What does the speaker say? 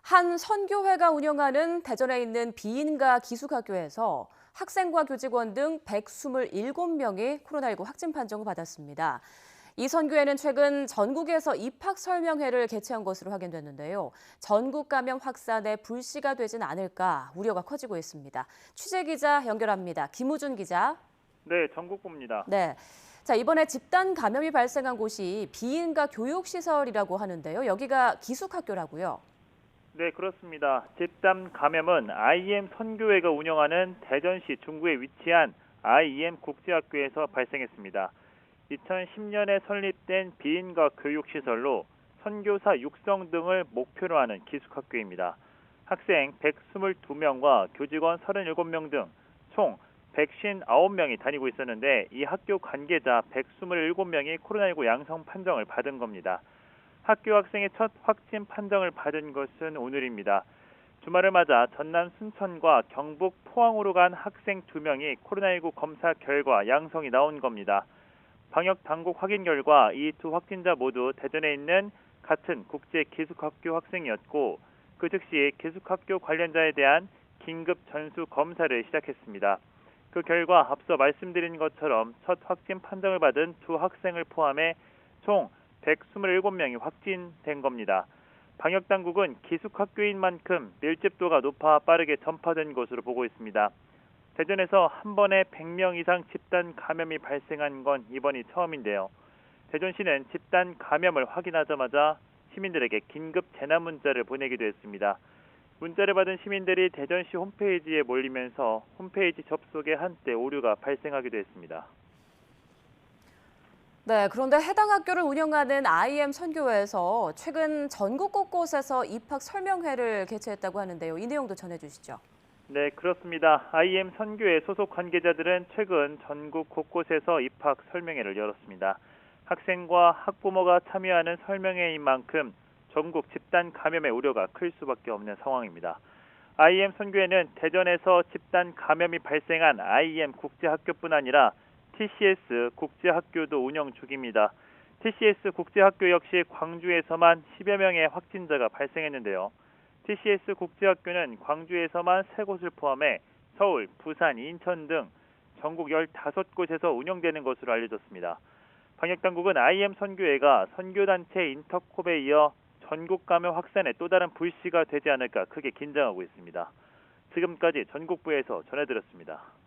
한 선교회가 운영하는 대전에 있는 비인가 기숙학교에서 학생과 교직원 등 127명이 코로나19 확진 판정을 받았습니다. 이 선교회는 최근 전국에서 입학 설명회를 개최한 것으로 확인됐는데요. 전국 감염 확산에 불씨가 되진 않을까 우려가 커지고 있습니다. 취재 기자 연결합니다. 김우준 기자. 네, 전국구입니다. 네. 자, 이번에 집단 감염이 발생한 곳이 비인가 교육시설이라고 하는데요. 여기가 기숙학교라고요. 네, 그렇습니다. 집단 감염은 IM 선교회가 운영하는 대전시 중구에 위치한 IM 국제학교에서 발생했습니다. 2010년에 설립된 비인가 교육시설로 선교사 육성 등을 목표로 하는 기숙학교입니다. 학생 122명과 교직원 37명 등 총 159명이 다니고 있었는데 이 학교 관계자 127명이 코로나19 양성 판정을 받은 겁니다. 학교 학생의 첫 확진 판정을 받은 것은 오늘입니다. 주말을 맞아 전남 순천과 경북 포항으로 간 학생 2명이 코로나19 검사 결과 양성이 나온 겁니다. 방역 당국 확인 결과 이 두 확진자 모두 대전에 있는 같은 국제 기숙학교 학생이었고 그 즉시 기숙학교 관련자에 대한 긴급 전수 검사를 시작했습니다. 그 결과 앞서 말씀드린 것처럼 첫 확진 판정을 받은 두 학생을 포함해 총 127명이 확진된 겁니다. 방역당국은 기숙학교인 만큼 밀집도가 높아 빠르게 전파된 것으로 보고 있습니다. 대전에서 한 번에 100명 이상 집단 감염이 발생한 건 이번이 처음인데요. 대전시는 집단 감염을 확인하자마자 시민들에게 긴급 재난 문자를 보내기도 했습니다. 문자를 받은 시민들이 대전시 홈페이지에 몰리면서 홈페이지 접속에 한때 오류가 발생하기도 했습니다. 네, 그런데 해당 학교를 운영하는 IM 선교회에서 최근 전국 곳곳에서 입학 설명회를 개최했다고 하는데요. 이 내용도 전해주시죠. 네, 그렇습니다. IM 선교회 소속 관계자들은 최근 전국 곳곳에서 입학 설명회를 열었습니다. 학생과 학부모가 참여하는 설명회인 만큼 전국 집단 감염의 우려가 클 수밖에 없는 상황입니다. IM 선교회는 대전에서 집단 감염이 발생한 IM 국제학교뿐 아니라 TCS 국제학교도 운영 중입니다. TCS 국제학교 역시 광주에서만 10여 명의 확진자가 발생했는데요. TCS 국제학교는 광주에서만 3곳을 포함해 서울, 부산, 인천 등 전국 15곳에서 운영되는 것으로 알려졌습니다. 방역당국은 IM 선교회가 선교단체 인터콥에 이어 전국 감염 확산에 또 다른 불씨가 되지 않을까 크게 긴장하고 있습니다. 지금까지 전국부에서 전해드렸습니다.